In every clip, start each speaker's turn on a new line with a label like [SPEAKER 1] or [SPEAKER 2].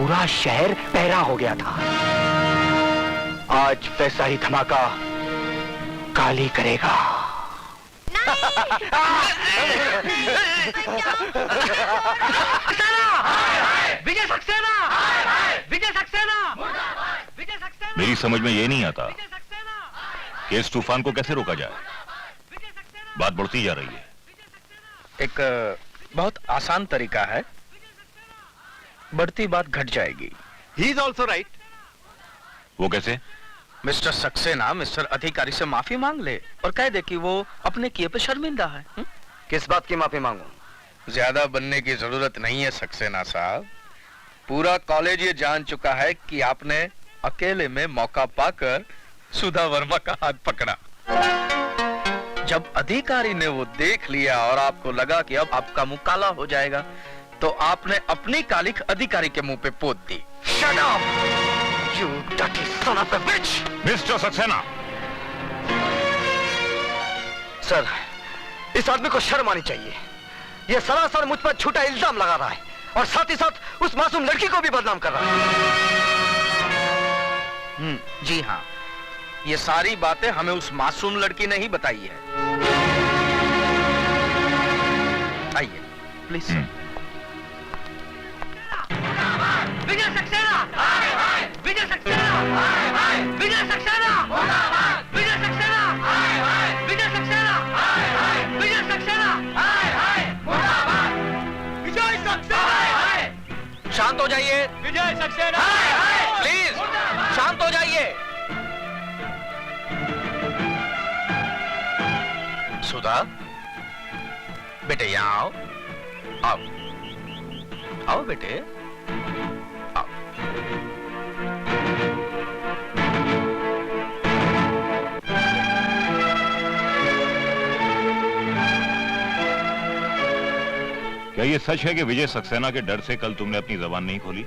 [SPEAKER 1] पूरा शहर पहरा हो गया था। आज वैसा ही धमाका काली करेगा।
[SPEAKER 2] विजय सक्सेना! विजय सक्सेना! विजय सक्सेना!
[SPEAKER 3] मेरी समझ में ये नहीं आता कि इस तूफान को कैसे रोका जाए। बात बढ़ती जा रही है।
[SPEAKER 4] एक बहुत आसान तरीका है, बढ़ती बात घट जाएगी।
[SPEAKER 5] He is also right.
[SPEAKER 3] वो कैसे?
[SPEAKER 4] मिस्टर सक्सेना मिस्टर अधिकारी से माफी मांग ले और कह दे कि वो अपने किए पे शर्मिंदा है।
[SPEAKER 1] किस बात की माफी मांगूं?
[SPEAKER 4] ज्यादा बनने की जरूरत नहीं है सक्सेना साहब। पूरा कॉलेज ये जान चुका है कि आपने अकेले में मौका पाकर सुधा वर्मा का हाथ पकड़ा। जब अधिकारी ने वो देख लिया और आपको लगा कि अब आपका मुंह काला हो जाएगा, तो आपने अपनी कालिख अधिकारी के मुंह पे पोत दी।
[SPEAKER 1] Shut up, you dirty son of a bitch!
[SPEAKER 3] Mister Saxena!
[SPEAKER 1] Sir, इस आदमी को शर्म आनी चाहिए। ये सरासर मुझ पर झूठा इल्जाम लगा रहा है और साथ ही साथ उस मासूम लड़की को भी बदनाम कर रहा है।
[SPEAKER 4] जी हाँ, ये सारी बातें हमें उस मासूम लड़की ने ही बताई है। आइए प्लीज।
[SPEAKER 2] विजय सक्सेना! विजय सक्सेना! विजय सक्सेना! विजय सक्सेना! विजय सक्सेना! विजय सक्सेना! विजय सक्सेना!
[SPEAKER 4] शांत हो जाइए।
[SPEAKER 2] विजय सक्सेना!
[SPEAKER 4] प्लीज शांत हो जाइए। सुधा, बेटे यहाँ आओ। आओ आओ बेटे, आओ।
[SPEAKER 3] क्या ये सच है कि विजय सक्सेना के डर से कल तुमने अपनी जबान नहीं खोली?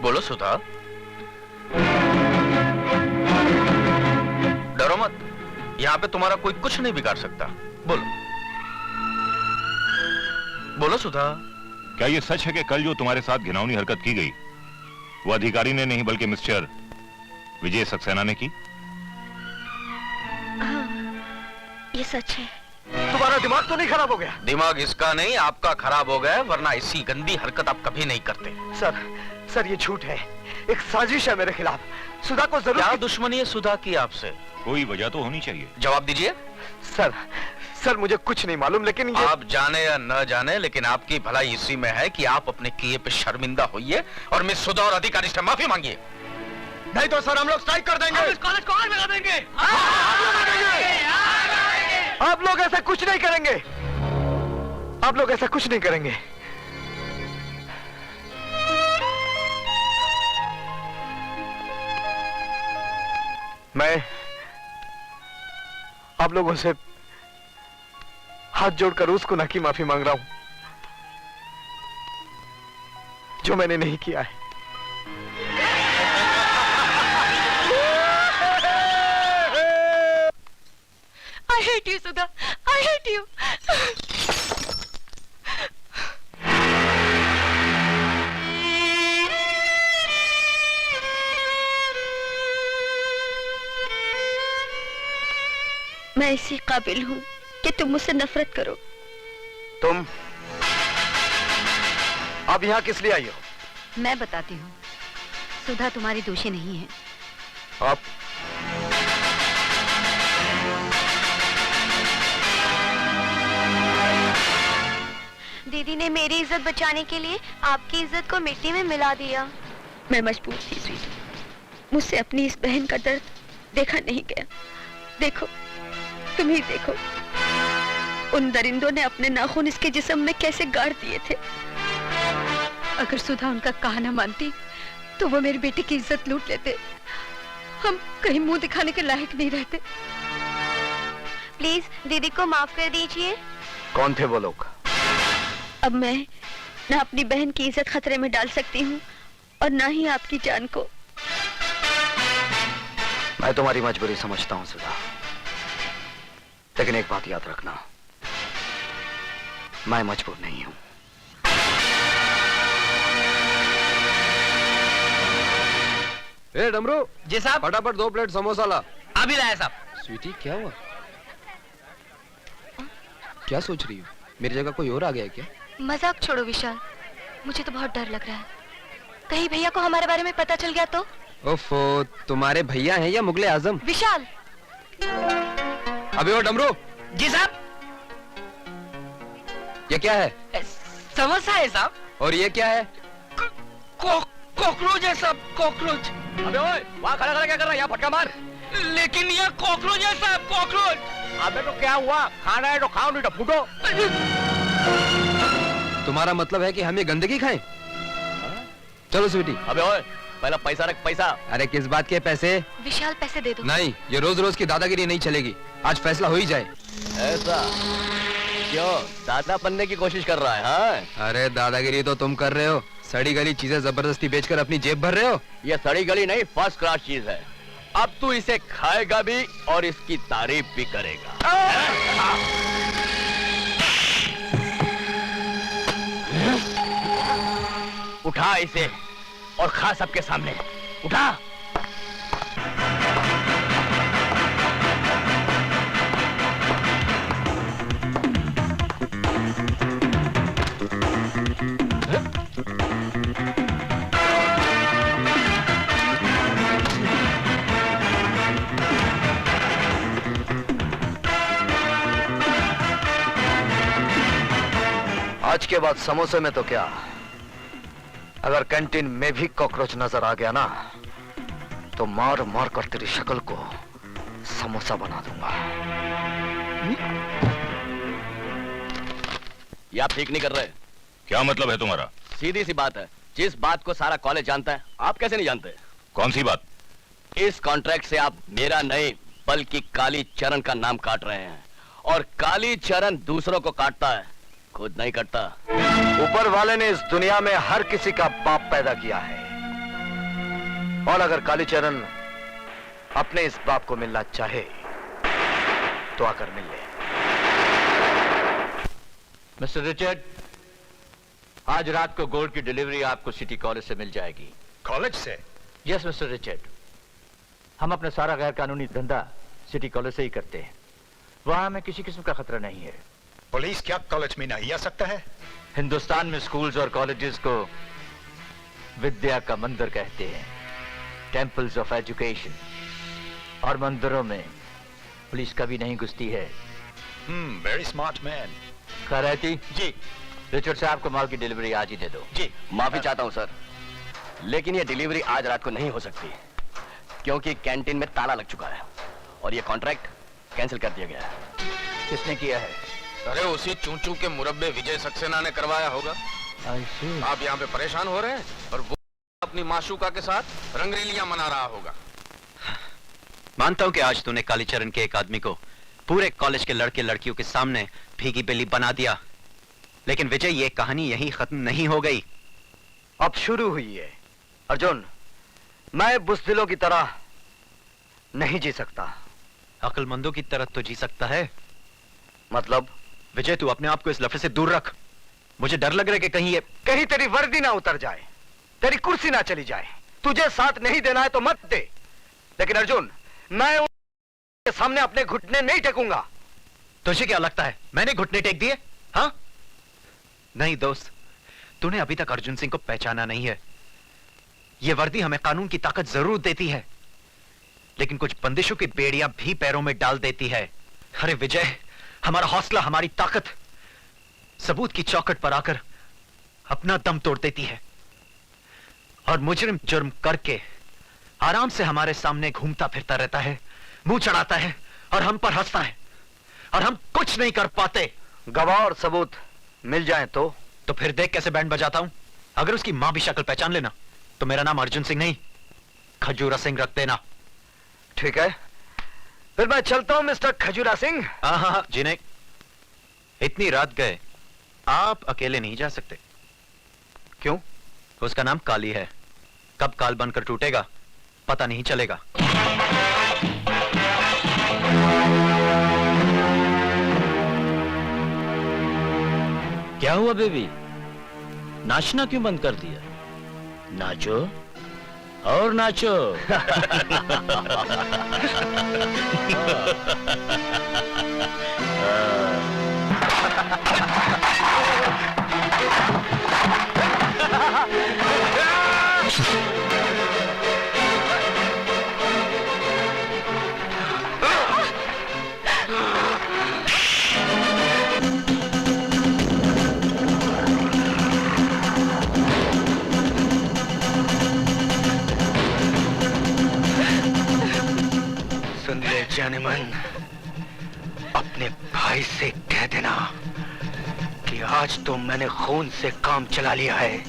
[SPEAKER 4] बोलो सुधा। डरो मत, यहाँ पे तुम्हारा कोई कुछ नहीं बिगाड़ सकता। बोलो बोलो सुधा।
[SPEAKER 3] क्या ये सच है कि कल जो तुम्हारे साथ घिनौनी हरकत की गई वो अधिकारी ने नहीं बल्कि मिस्टर विजय सक्सेना ने की?
[SPEAKER 6] हाँ, ये सच है।
[SPEAKER 1] तुम्हारा दिमाग तो नहीं खराब हो गया?
[SPEAKER 4] दिमाग इसका नहीं आपका खराब हो गया, वरना ऐसी गंदी हरकत आप कभी नहीं करते।
[SPEAKER 1] सर ये झूठ है, एक साजिश है मेरे खिलाफ। सुधा को जरूर।
[SPEAKER 4] क्या दुश्मनी है सुधा की आपसे?
[SPEAKER 3] कोई वजह तो होनी चाहिए।
[SPEAKER 4] जवाब दीजिए।
[SPEAKER 1] सर मुझे कुछ नहीं मालूम, लेकिन ये...
[SPEAKER 4] आप जाने या न जाने, लेकिन आपकी भलाई इसी में है कि आप अपने किए पे शर्मिंदा होइए और मिस सुधा और अधिकारी से माफी मांगिए।
[SPEAKER 1] नहीं तो सर हम लोग स्ट्राइक कर देंगे।
[SPEAKER 2] हम इस कॉलेज को आग लगा देंगे।
[SPEAKER 1] आप लोग ऐसा कुछ नहीं करेंगे। आप लोग ऐसा कुछ नहीं करेंगे। मैं आप लोगों से हाथ जोड़कर उस गुनाह की माफी मांग रहा हूं जो मैंने नहीं किया है।
[SPEAKER 6] I hate you, Sudha. I hate you. मैं इसी काबिल हूँ कि तुम मुझसे नफरत करो।
[SPEAKER 1] तुम अब यहाँ किस लिए आई हो?
[SPEAKER 6] मैं बताती हूँ। सुधा तुम्हारी दोषी नहीं है।
[SPEAKER 1] आप
[SPEAKER 6] दीदी ने मेरी इज्जत बचाने के लिए आपकी इज्जत को मिट्टी में मिला दिया। मैं मजबूर थी स्वीटी, मुझसे अपनी इस बहन का दर्द देखा नहीं गया। देखो, तुम ही देखो, उन दरिंदों ने अपने नाखून इसके जिस्म में कैसे गाड़ दिए थे। अगर सुधा उनका कहना मानती तो वो मेरी बेटी की इज्जत लूट लेते। हम कहीं मुंह दिखाने के लायक नहीं रहते। प्लीज दीदी को माफ कर दीजिए।
[SPEAKER 1] कौन थे वो लोग?
[SPEAKER 6] अब मैं ना अपनी बहन की इज्जत खतरे में डाल सकती हूँ और ना ही आपकी जान को।
[SPEAKER 1] मैं तुम्हारी मजबूरी समझता हूँ सुधा, लेकिन एक बात याद रखना, मैं मजबूर नहीं हूँ।
[SPEAKER 5] ए डमरू,
[SPEAKER 2] जी साहब।
[SPEAKER 5] फटाफट 2 प्लेट समोसा ला।
[SPEAKER 2] अभी लाया साहब।
[SPEAKER 5] स्वीटी क्या हुआ? क्या सोच रही हो? मेरी जगह कोई और आ गया है क्या?
[SPEAKER 6] मजाक छोड़ो विशाल, मुझे तो बहुत डर लग रहा है। कहीं भैया को हमारे बारे में पता चल गया तो?
[SPEAKER 5] ओफो, तुम्हारे भैया हैं या मुगले आजम?
[SPEAKER 6] विशाल!
[SPEAKER 5] अबे ओ डमरू,
[SPEAKER 2] जी साहब।
[SPEAKER 5] ये क्या है?
[SPEAKER 2] समोसा है साहब।
[SPEAKER 5] और ये क्या है?
[SPEAKER 2] कॉकरोच है साहब, कॉकरोच।
[SPEAKER 1] अबे ओए, वहाँ खड़ा खड़ा क्या कर रहा है? यहाँ फटका मार।
[SPEAKER 2] लेकिन ये कॉकरोच है साहब, कॉकरोच।
[SPEAKER 1] अबे तो क्या हुआ? खाना है तो खाओ, नहीं तो फूटो।
[SPEAKER 5] तुम्हारा मतलब है कि हम ये गंदगी खाएं? चलो स्वीटी।
[SPEAKER 1] अबे ओए, पहला पैसा रख, पैसा।
[SPEAKER 5] अरे किस बात के पैसे?
[SPEAKER 6] विशाल पैसे दे दो।
[SPEAKER 5] नहीं, ये रोज रोज की दादागिरी नहीं चलेगी। आज फैसला हो ही जाए।
[SPEAKER 1] ऐसा क्यों? दादा बनने की कोशिश कर रहा है? हाँ?
[SPEAKER 5] अरे दादागिरी तो तुम कर रहे हो, सड़ी गली चीजें जबरदस्ती बेचकर अपनी जेब भर रहे हो।
[SPEAKER 1] ये सड़ी गली नहीं, फर्स्ट क्लास चीज है। अब तू इसे खाएगा भी और इसकी तारीफ भी करेगा। उठा इसे और खा सबके सामने। उठा। आज के बाद समोसे में तो क्या, अगर कैंटीन में भी कॉकरोच नजर आ गया ना तो मार मार कर तेरी शक्ल को समोसा बना दूंगा। ये आप ठीक नहीं कर रहे।
[SPEAKER 3] क्या मतलब है तुम्हारा?
[SPEAKER 1] सीधी सी बात है, जिस बात को सारा कॉलेज जानता है आप कैसे नहीं जानते?
[SPEAKER 3] कौन सी बात?
[SPEAKER 1] इस कॉन्ट्रैक्ट से आप मेरा नहीं बल्कि काली चरण का नाम काट रहे हैं, और काली चरण दूसरों को काटता है, खुद नहीं कटता। ऊपर वाले ने इस दुनिया में हर किसी का बाप पैदा किया है, और अगर कालीचरण अपने इस बाप को मिलना चाहे तो आकर मिल ले।
[SPEAKER 7] मिस्टर रिचर्ड, आज रात को गोल्ड की डिलीवरी आपको सिटी कॉलेज से मिल जाएगी।
[SPEAKER 3] कॉलेज से?
[SPEAKER 7] यस मिस्टर रिचर्ड, हम अपना सारा गैर कानूनी धंधा सिटी कॉलेज से ही करते हैं। वहां हमें किसी किस्म का खतरा नहीं है।
[SPEAKER 3] पुलिस क्या कॉलेज में नहीं आ सकता है?
[SPEAKER 7] हिंदुस्तान में स्कूल्स और कॉलेजेस को विद्या का मंदिर कहते हैं, टेम्पल्स ऑफ एजुकेशन, और मंदिरों में पुलिस कभी नहीं घुसती है।
[SPEAKER 3] Very smart man.
[SPEAKER 7] Khairati
[SPEAKER 3] ji.
[SPEAKER 7] Richard साहब को माल की डिलीवरी आज ही दे दो।
[SPEAKER 3] जी।
[SPEAKER 1] माफी चाहता हूं सर, लेकिन यह डिलीवरी आज रात को नहीं हो सकती क्योंकि कैंटीन में ताला लग चुका है और यह कॉन्ट्रैक्ट कैंसिल कर दिया गया है।
[SPEAKER 7] किसने किया है?
[SPEAKER 4] अरे उसी चूचू के मुरब्बे विजय सक्सेना ने करवाया होगा। आप यहाँ पे परेशान हो रहे हैं और वो अपनी माशूका के साथ रंगरेलियां मना रहा होगा।
[SPEAKER 8] मानता हूं कि आज तूने कालीचरण के एक आदमी को पूरे कॉलेज के लड़के लड़कियों के सामने भीगी बिल्ली बना दिया, लेकिन विजय ये कहानी यहीं खत्म नहीं हो गई।
[SPEAKER 1] अब शुरू हुई है। अर्जुन, मैं बुज़दिलों की तरह नहीं जी सकता।
[SPEAKER 8] अक्लमंदों की तरह तो जी सकता है।
[SPEAKER 1] मतलब?
[SPEAKER 8] विजय, तू अपने आप को इस लफड़े से दूर रख। मुझे डर लग रहा है कि कहीं
[SPEAKER 1] तेरी वर्दी ना उतर जाए, तेरी कुर्सी ना चली जाए। तुझे साथ नहीं देना है तो मत दे, लेकिन अर्जुन मैं उनके सामने अपने घुटने नहीं टेकूंगा।
[SPEAKER 8] तुझे क्या लगता है मैंने घुटने टेक दिए? हाँ? नहीं दोस्त, तूने अभी तक अर्जुन सिंह को पहचाना नहीं है। यह वर्दी हमें कानून की ताकत जरूर देती है, लेकिन कुछ बंदिशों की बेड़ियां भी पैरों में डाल देती है। अरे विजय, हमारा हौसला, हमारी ताकत सबूत की चौखट पर आकर अपना दम तोड़ देती है, और मुजरिम जुर्म करके आराम से हमारे सामने घूमता फिरता रहता है, मुंह चढ़ाता है और हम पर हंसता है, और हम कुछ नहीं कर पाते।
[SPEAKER 1] गवाह और सबूत मिल जाएं तो
[SPEAKER 8] फिर देख कैसे बैंड बजाता हूं। अगर उसकी मां भी शक्ल पहचान लेना तो मेरा नाम अर्जुन सिंह नहीं, खजूरा सिंह रख देना।
[SPEAKER 1] ठीक है, फिर मैं चलता हूं मिस्टर खजूरा सिंह।
[SPEAKER 8] हाँ, जिन्हें इतनी रात गए, आप अकेले नहीं जा सकते।
[SPEAKER 1] क्यों?
[SPEAKER 8] उसका नाम काली है, कब काल बनकर टूटेगा पता नहीं चलेगा।
[SPEAKER 7] क्या हुआ बेबी, नाचना क्यों बंद कर दिया? नाचो
[SPEAKER 1] और नाचो।
[SPEAKER 8] सुन ले जाने मन, अपने भाई से कह देना कि आज तो मैंने खून से काम चला लिया है।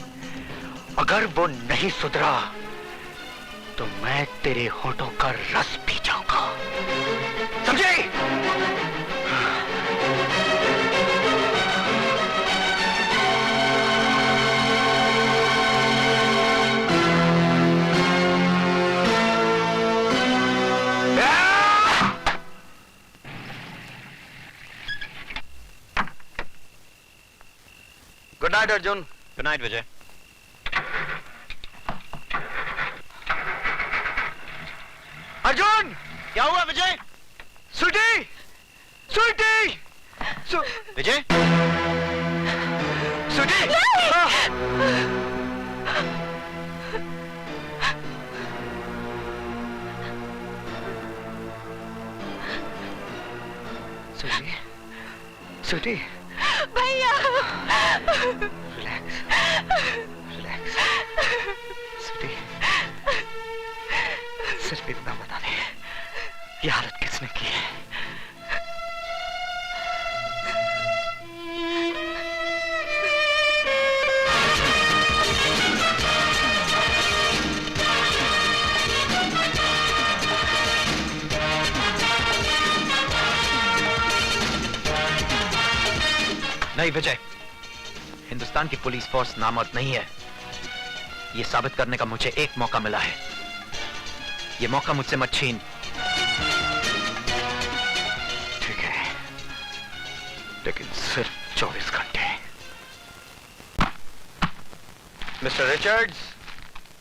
[SPEAKER 8] अगर वो नहीं सुधरा तो मैं तेरे होठों का रस पी जाऊंगा, समझे?
[SPEAKER 4] Good night Arjun.
[SPEAKER 8] Good night Vijay.
[SPEAKER 4] Arjun,
[SPEAKER 8] क्या हुआ विजय?
[SPEAKER 4] स्वीटी, स्वीटी,
[SPEAKER 8] विजय,
[SPEAKER 4] स्वीटी। स्वीटी, स्वीटी,
[SPEAKER 6] भैया
[SPEAKER 4] रिलैक्स, रिलैक्स। स्वीटी, सिर्फ इतना बता दे, ये हालत किसने की है?
[SPEAKER 8] नहीं विजय, हिंदुस्तान की पुलिस फोर्स नामर्द नहीं है। यह साबित करने का मुझे एक मौका मिला है। यह मौका मुझसे मत छीन।
[SPEAKER 4] ठीक है, लेकिन सिर्फ 24 घंटे। मिस्टर रिचर्ड्स,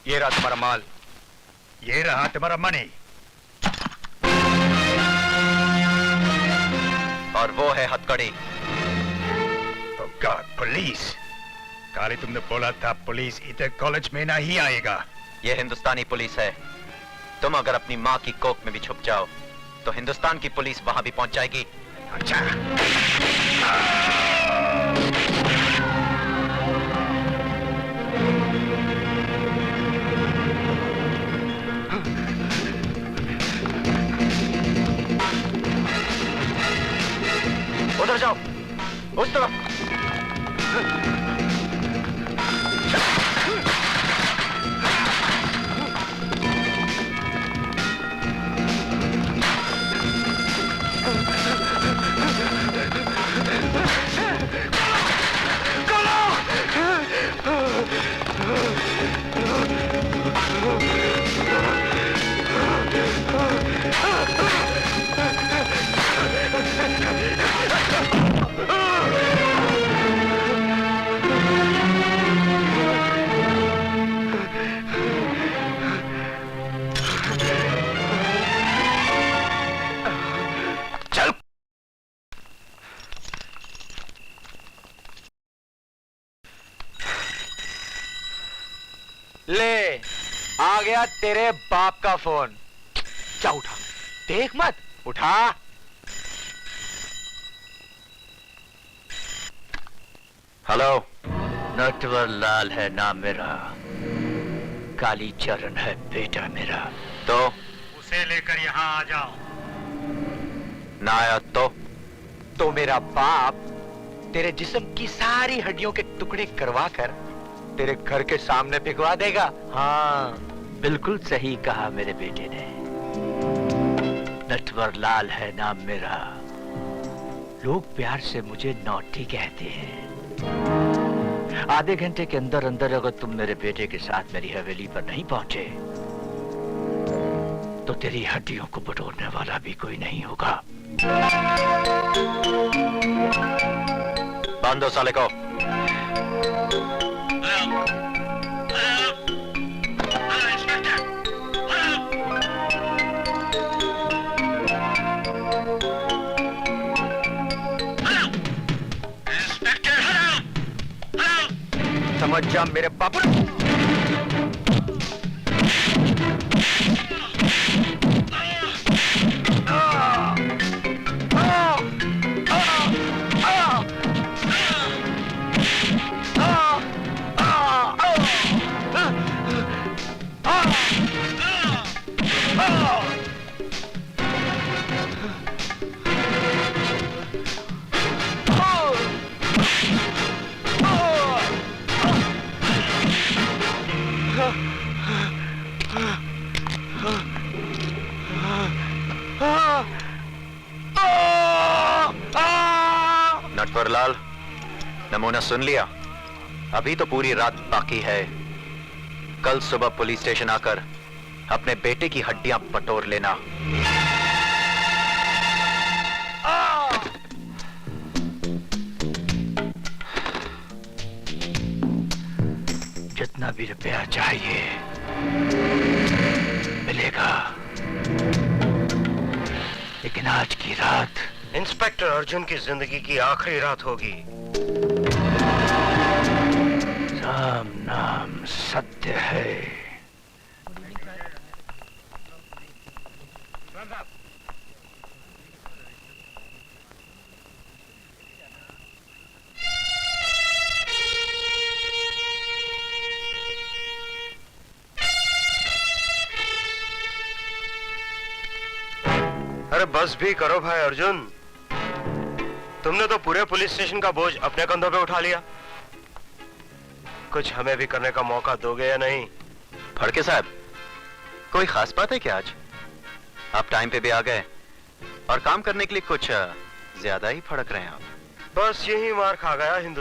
[SPEAKER 4] ये रहा तुम्हारा माल।
[SPEAKER 3] ये रहा तुम्हारा मनी।
[SPEAKER 8] और वो है हथकड़ी।
[SPEAKER 3] God, police. काली, तुमने बोला था पुलिस इधर कॉलेज में नहीं आएगा।
[SPEAKER 8] यह हिंदुस्तानी पुलिस है। तुम अगर अपनी माँ की कोख में भी छुप जाओ तो हिंदुस्तान की पुलिस वहां भी पहुंच जाएगी।
[SPEAKER 3] अच्छा,
[SPEAKER 8] उधर जाओ, उस तरफ।
[SPEAKER 4] ले, आ गया तेरे बाप का फोन। क्या उठा? देख मत, उठा।
[SPEAKER 7] हेलो। नटवर लाल है नाम मेरा, काली चरण है बेटा मेरा।
[SPEAKER 8] तो
[SPEAKER 3] उसे लेकर यहाँ आ जाओ।
[SPEAKER 8] ना आया तो मेरा बाप तेरे जिस्म की सारी हड्डियों के टुकड़े करवा कर तेरे घर के सामने भिगवा देगा।
[SPEAKER 7] हाँ, बिल्कुल सही कहा मेरे बेटे ने। नटवर लाल है नाम मेरा, लोग प्यार से मुझे नौटी कहते हैं। आधे घंटे के अंदर अंदर अगर तुम मेरे बेटे के साथ मेरी हवेली पर नहीं पहुंचे तो तेरी हड्डियों को बटोरने वाला भी कोई नहीं होगा।
[SPEAKER 8] बांधो साले को।
[SPEAKER 3] इंस्पेक्टर,
[SPEAKER 8] समझ जा मेरे बाबू। नटवरलाल, नमूना सुन लिया? अभी तो पूरी रात बाकी है। कल सुबह पुलिस स्टेशन आकर अपने बेटे की हड्डियां बटोर लेना।
[SPEAKER 7] जितना भी रुपया चाहिए मिलेगा, लेकिन आज की रात
[SPEAKER 9] इंस्पेक्टर अर्जुन की जिंदगी की आखिरी रात होगी।
[SPEAKER 7] राम नाम सत्य है।
[SPEAKER 9] अरे बस भी करो भाई अर्जुन, तुमने तो पूरे पुलिस स्टेशन का बोझ अपने कंधों पे उठा लिया। कुछ हमें भी करने का मौका दोगे या नहीं?
[SPEAKER 8] फड़के साहब, कोई खास बात है क्या आज? आप टाइम पे भी आ गए और काम करने के लिए कुछ ज्यादा ही फड़क रहे हैं आप।
[SPEAKER 9] बस यही मार खा गया हिंदू